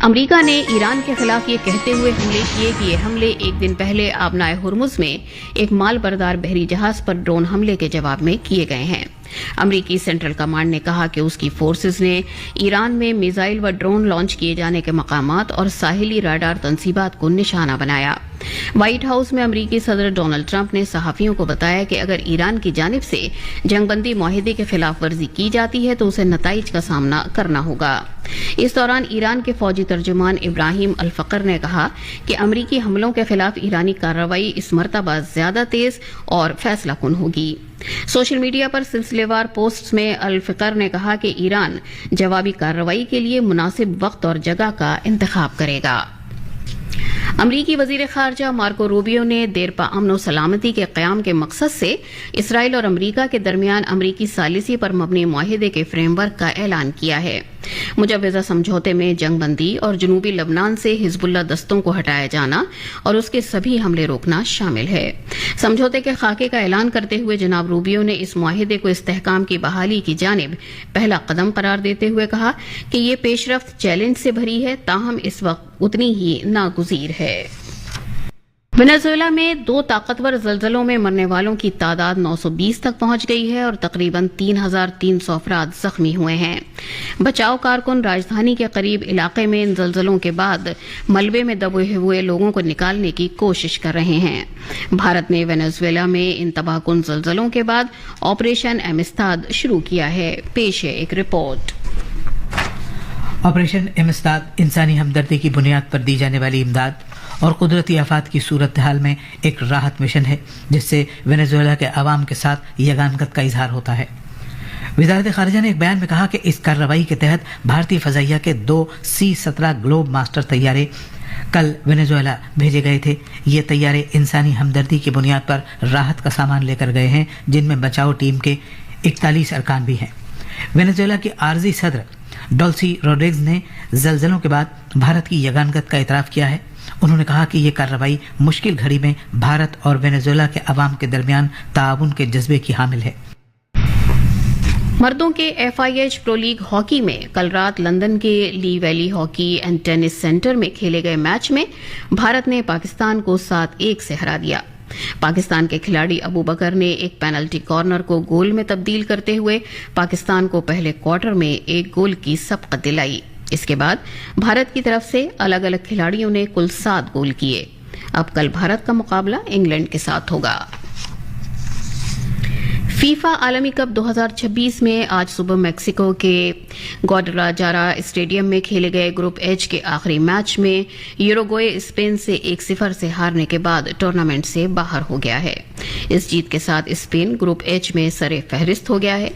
امریکہ نے ایران کے خلاف یہ کہتے ہوئے حملے کیے کہ یہ حملے ایک دن پہلے آبنائے ہرمز میں ایک مال بردار بحری جہاز پر ڈرون حملے کے جواب میں کیے گئے ہیں۔ امریکی سینٹرل کمانڈ نے کہا کہ اس کی فورسز نے ایران میں میزائل و ڈرون لانچ کیے جانے کے مقامات اور ساحلی راڈار تنصیبات کو نشانہ بنایا۔ وائٹ ہاؤس میں امریکی صدر ڈونلڈ ٹرمپ نے صحافیوں کو بتایا کہ اگر ایران کی جانب سے جنگ بندی معاہدے کی خلاف ورزی کی جاتی ہے تو اسے نتائج کا سامنا کرنا ہوگا۔ اس دوران ایران کے فوجی ترجمان ابراہیم الفقر نے کہا کہ امریکی حملوں کے خلاف ایرانی کارروائی اس مرتبہ زیادہ تیز اور فیصلہ کن ہوگی۔ سوشل میڈیا پر سلسلے وار پوسٹس میں الفقر نے کہا کہ ایران جوابی کارروائی کے لیے مناسب وقت اور جگہ کا انتخاب کرے گا۔ امریکی وزیر خارجہ مارکو روبیو نے دیرپا امن و سلامتی کے قیام کے مقصد سے اسرائیل اور امریکہ کے درمیان امریکی ثالثی پر مبنی معاہدے کے فریم ورک کا اعلان کیا ہے۔ مجوزہ سمجھوتے میں جنگ بندی اور جنوبی لبنان سے حزب اللہ دستوں کو ہٹایا جانا اور اس کے سبھی حملے روکنا شامل ہے۔ سمجھوتے کے خاکے کا اعلان کرتے ہوئے جناب روبیو نے اس معاہدے کو استحکام کی بحالی کی جانب پہلا قدم قرار دیتے ہوئے کہا کہ یہ پیش رفت چیلنج سے بھری ہے، تاہم اس وقت اتنی ہی ناگزیر ہے۔ وینزویلا میں 2 طاقتور زلزلوں میں مرنے والوں کی تعداد 920 تک پہنچ گئی ہے اور تقریباً 3300 افراد زخمی ہوئے ہیں۔ بچاؤ کارکن راجدھانی کے قریب علاقے میں ان زلزلوں کے بعد ملبے میں دبے ہوئے لوگوں کو نکالنے کی کوشش کر رہے ہیں۔ بھارت نے وینزویلا میں ان تباہ کن زلزلوں کے بعد آپریشن ایمستاد شروع کیا ہے۔ پیش ہے ایک رپورٹ۔ آپریشن ایمستاد انسانی ہمدردی کی بنیاد پر دی جانے والی امداد اور قدرتی آفات کی صورتحال میں ایک راحت مشن ہے جس سے وینزویلا کے عوام کے ساتھ یگانگت کا اظہار ہوتا ہے۔ وزارت خارجہ نے ایک بیان میں کہا کہ اس کارروائی کے تحت بھارتی فضائیہ کے 2 C-17 گلوب ماسٹر طیارے کل وینزویلا بھیجے گئے تھے۔ یہ طیارے انسانی ہمدردی کی بنیاد پر راحت کا سامان لے کر گئے ہیں، جن میں بچاؤ ٹیم کے 41 ارکان بھی ہیں۔ وینزویلا کی عارضی صدر ڈولسی روڈریگز نے زلزلوں کے بعد بھارت کی یگانگت کا اعتراف کیا ہے۔ انہوں نے کہا کہ یہ کارروائی مشکل گھڑی میں بھارت اور وینزویلا کے عوام کے درمیان تعاون کے جذبے کی حامل ہے۔ مردوں کے FIH پرو لیگ ہاکی میں کل رات لندن کے Lee Valley hockey and tennis centre میں کھیلے گئے میچ میں بھارت نے پاکستان کو 7-1 سے ہرا دیا۔ پاکستان کے کھلاڑی ابو بکر نے ایک پینلٹی کارنر کو گول میں تبدیل کرتے ہوئے پاکستان کو پہلے کوارٹر میں 1 گول کی سبقت دلائی۔ اس کے بعد بھارت کی طرف سے الگ الگ کھلاڑیوں نے کل 7 گول کیے۔ اب کل بھارت کا مقابلہ انگلینڈ کے ساتھ ہوگا۔ فیفا عالمی کپ 2026 میں آج صبح میکسیکو کے گواڈالاجارا اسٹیڈیم میں کھیلے گئے گروپ ایچ کے آخری میچ میں یوروگوئے اسپین سے 1-0 سے ہارنے کے بعد ٹورنامنٹ سے باہر ہو گیا ہے۔ اس جیت کے ساتھ اسپین گروپ ایچ میں سر فہرست ہو گیا ہے۔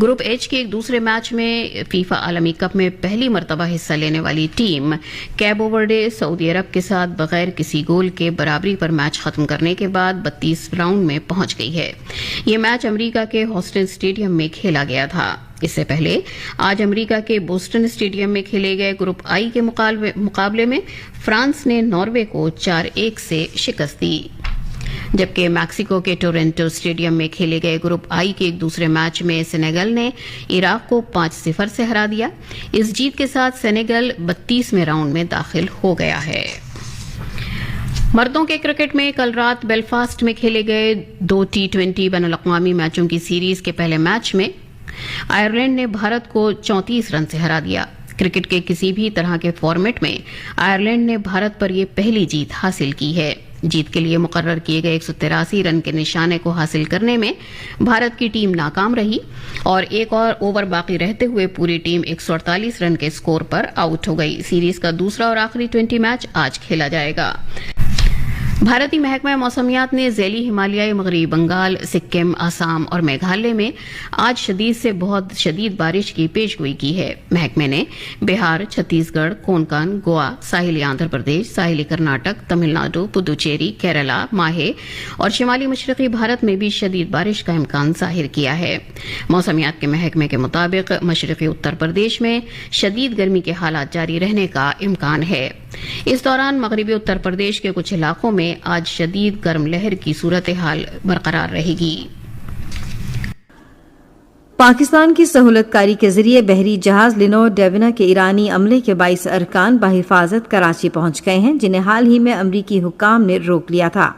گروپ ایچ کے ایک دوسرے میچ میں فیفا عالمی کپ میں پہلی مرتبہ حصہ لینے والی ٹیم کیبو ورڈے سعودی عرب کے ساتھ بغیر کسی گول کے برابری پر میچ ختم کرنے کے بعد 32 راؤنڈ میں پہنچ گئی ہے۔ یہ میچ امریکہ کے ہاسٹن اسٹیڈیم میں کھیلا گیا تھا۔ اس سے پہلے آج امریکہ کے بوسٹن اسٹیڈیم میں کھیلے گئے گروپ آئی کے مقابلے میں فرانس نے ناروے کو 4-1 سے شکست دی، جبکہ میکسیکو کے ٹورنٹو اسٹیڈیم میں کھیلے گئے گروپ آئی کے ایک دوسرے میچ میں سینیگل نے عراق کو 5-0 سے ہرا دیا۔ اس جیت کے ساتھ سینیگل 32ویں راؤنڈ میں داخل ہو گیا ہے۔ مردوں کے کرکٹ میں کل رات بیلفاسٹ میں کھیلے گئے 2 T20 بین الاقوامی میچوں کی سیریز کے پہلے میچ میں آئرلینڈ نے بھارت کو 34 رن سے ہرا دیا۔ کرکٹ کے کسی بھی طرح کے فارمیٹ میں آئرلینڈ نے بھارت پر یہ پہلی جیت حاصل کی ہے۔ جیت کے لیے مقرر کیے گئے 183 رن کے نشانے کو حاصل کرنے میں بھارت کی ٹیم ناکام رہی اور ایک اور اوور باقی رہتے ہوئے پوری ٹیم 148 رن کے سکور پر آؤٹ ہو گئی۔ سیریز کا دوسرا اور آخری 20 میچ آج کھیلا جائے گا۔ بھارتی محکمہ موسمیات نے ذیلی ہمالیائی مغربی بنگال، سکم، آسام اور میگھالیہ میں آج شدید سے بہت شدید بارش کی پیش گوئی کی ہے۔ محکمے نے بہار، چھتیس گڑھ، کونکن، گوا، ساحلی آندھرا پردیش، ساحلی کرناٹک، تمل ناڈو، پدوچیری، کیرلا، ماہے اور شمالی مشرقی بھارت میں بھی شدید بارش کا امکان ظاہر کیا ہے۔ موسمیات کے محکمے کے مطابق مشرقی اتر پردیش میں شدید گرمی کے حالات جاری رہنے کا امکان ہے۔ اس دوران مغربی اتر پردیش کے کچھ علاقوں میں آج شدید گرم لہر کی صورتحال برقرار رہے گی۔ پاکستان کی سہولت کاری کے ذریعے بحری جہاز لینور ڈیونا کے ایرانی عملے کے 22 ارکان بحفاظت کراچی پہنچ گئے ہیں، جنہیں حال ہی میں امریکی حکام نے روک لیا تھا۔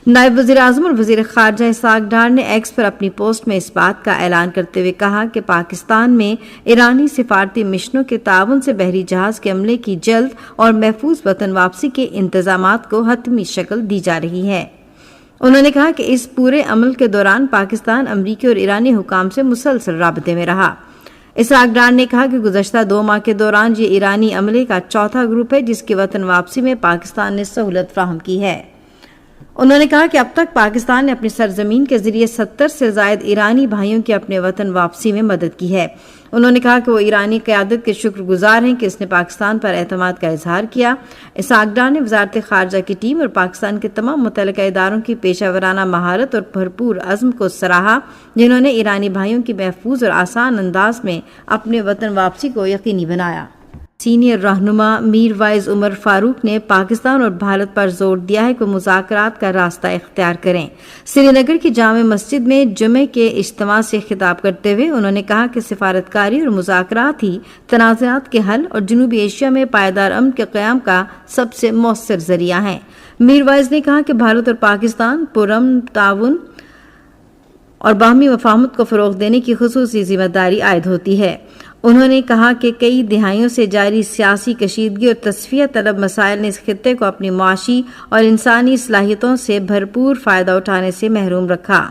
نائب وزیر اعظم اور وزیر خارجہ اسحاق ڈار نے ایکس پر اپنی پوسٹ میں اس بات کا اعلان کرتے ہوئے کہا کہ پاکستان میں ایرانی سفارتی مشنوں کے تعاون سے بحری جہاز کے عملے کی جلد اور محفوظ وطن واپسی کے انتظامات کو حتمی شکل دی جا رہی ہے۔ انہوں نے کہا کہ اس پورے عمل کے دوران پاکستان امریکی اور ایرانی حکام سے مسلسل رابطے میں رہا۔ اسحاق ڈار نے کہا کہ گزشتہ 2 ماہ کے دوران یہ ایرانی عملے کا چوتھا گروپ ہے جس کی وطن واپسی میں پاکستان نے سہولت فراہم کی ہے۔ انہوں نے کہا کہ اب تک پاکستان نے اپنی سرزمین کے ذریعے 70 سے زائد ایرانی بھائیوں کی اپنے وطن واپسی میں مدد کی ہے۔ انہوں نے کہا کہ وہ ایرانی قیادت کے شکر گزار ہیں کہ اس نے پاکستان پر اعتماد کا اظہار کیا۔ اسحاق ڈار نے وزارت خارجہ کی ٹیم اور پاکستان کے تمام متعلقہ اداروں کی پیشہ ورانہ مہارت اور بھرپور عزم کو سراہا، جنہوں نے ایرانی بھائیوں کی محفوظ اور آسان انداز میں اپنے وطن واپسی کو یقینی بنایا۔ سینئر رہنما میر وائز عمر فاروق نے پاکستان اور بھارت پر زور دیا ہے کہ مذاکرات کا راستہ اختیار کریں۔ سری نگر کی جامع مسجد میں جمعے کے اجتماع سے خطاب کرتے ہوئے انہوں نے کہا کہ سفارتکاری اور مذاکرات ہی تنازعات کے حل اور جنوبی ایشیا میں پائیدار امن کے قیام کا سب سے مؤثر ذریعہ ہیں۔ میر وائز نے کہا کہ بھارت اور پاکستان پرامن تعاون اور باہمی مفاہمت کو فروغ دینے کی خصوصی ذمہ داری عائد ہوتی ہے۔ انہوں نے کہا کہ کئی دہائیوں سے جاری سیاسی کشیدگی اور تصفیہ طلب مسائل نے اس خطے کو اپنی معاشی اور انسانی صلاحیتوں سے بھرپور فائدہ اٹھانے سے محروم رکھا۔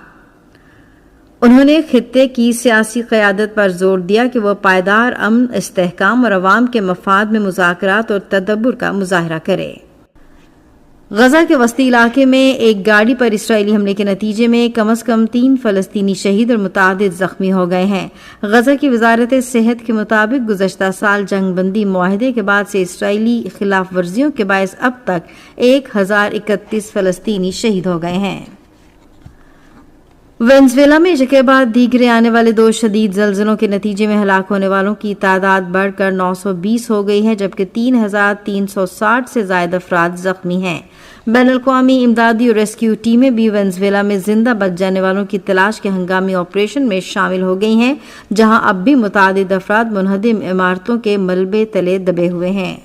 انہوں نے خطے کی سیاسی قیادت پر زور دیا کہ وہ پائیدار امن، استحکام اور عوام کے مفاد میں مذاکرات اور تدبر کا مظاہرہ کرے۔ غزہ کے وسطی علاقے میں ایک گاڑی پر اسرائیلی حملے کے نتیجے میں کم از کم 3 فلسطینی شہید اور متعدد زخمی ہو گئے ہیں۔ غزہ کی وزارت صحت کے مطابق گزشتہ سال جنگ بندی معاہدے کے بعد سے اسرائیلی خلاف ورزیوں کے باعث اب تک 1031 فلسطینی شہید ہو گئے ہیں۔ وینزویلا میں یکے بعد دیگرے آنے والے 2 شدید زلزلوں کے نتیجے میں ہلاک ہونے والوں کی تعداد بڑھ کر 920 ہو گئی ہے، جبکہ 3360 سے زائد افراد زخمی ہیں۔ بین الاقوامی امدادی اور ریسکیو ٹیمیں بھی وینزویلا میں زندہ بچ جانے والوں کی تلاش کے ہنگامی آپریشن میں شامل ہو گئی ہیں، جہاں اب بھی متعدد افراد منہدم عمارتوں کے ملبے تلے دبے ہوئے ہیں۔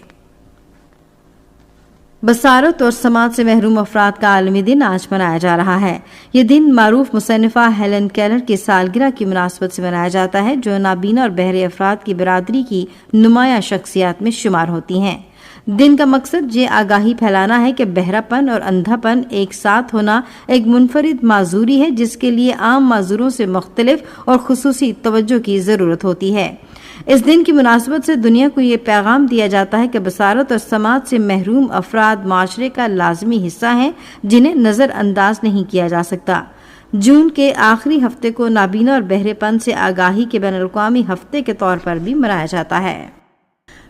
بصارت اور سماعت سے محروم افراد کا عالمی دن آج منایا جا رہا ہے۔ یہ دن معروف مصنفہ ہیلن کیلر کی سالگرہ کی مناسبت سے منایا جاتا ہے، جو نابینا اور بہرے افراد کی برادری کی نمایاں شخصیات میں شمار ہوتی ہیں۔ دن کا مقصد یہ آگاہی پھیلانا ہے کہ بہرا پن اور اندھا پن ایک ساتھ ہونا ایک منفرد معذوری ہے، جس کے لیے عام معذوروں سے مختلف اور خصوصی توجہ کی ضرورت ہوتی ہے۔ اس دن کی مناسبت سے دنیا کو یہ پیغام دیا جاتا ہے کہ بصارت اور سماعت سے محروم افراد معاشرے کا لازمی حصہ ہیں، جنہیں نظر انداز نہیں کیا جا سکتا۔ جون کے آخری ہفتے کو نابینا اور بہرے پن سے آگاہی کے بین الاقوامی ہفتے کے طور پر بھی منایا جاتا ہے۔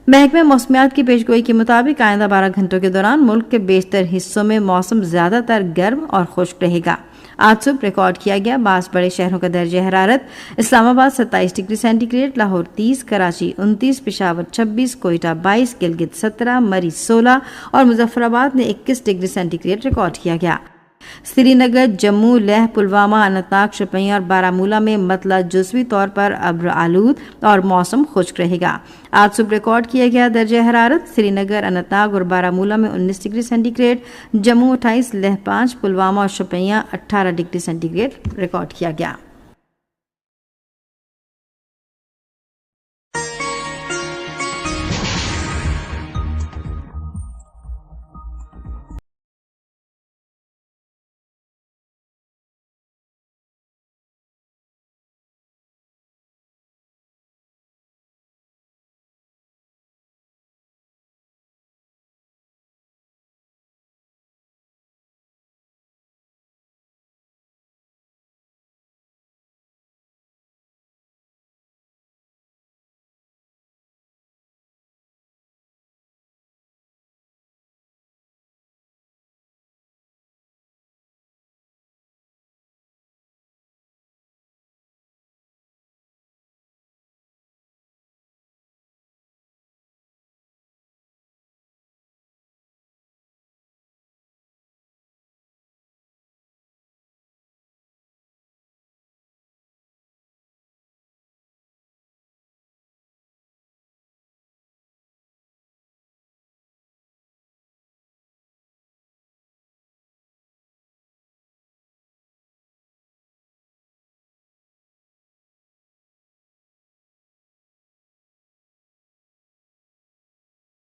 محکمہ موسمیات کی پیشگوئی کے مطابق آئندہ 12 گھنٹوں کے دوران ملک کے بیشتر حصوں میں موسم زیادہ تر گرم اور خشک رہے گا۔ آج صبح ریکارڈ کیا گیا بعض بڑے شہروں کا درجہ حرارت: Islamabad 27 degree centi grade, Lahore 30، Karachi 29، Peshawar 26، Quetta 22، Gilgit 17، Murree 16 اور مظفر آباد نے 21 ڈگری سینٹی گریڈ ریکارڈ کیا گیا۔ سری نگر، جموں، لیہ، پلوامہ، اننت ناگ، شوپیاں اور بارامولہ میں مطلع جزوی طور پر ابر آلود اور موسم خشک رہے گا۔ آج صبح ریکارڈ کیا گیا درجہ حرارت: سری نگر، اننت ناگ اور بارامولہ میں 19 ڈگری سینٹی گریڈ، جموں 28، لیہ 5، پلوامہ اور شوپیاں 18 ڈگری سینٹی گریڈ ریکارڈ کیا گیا۔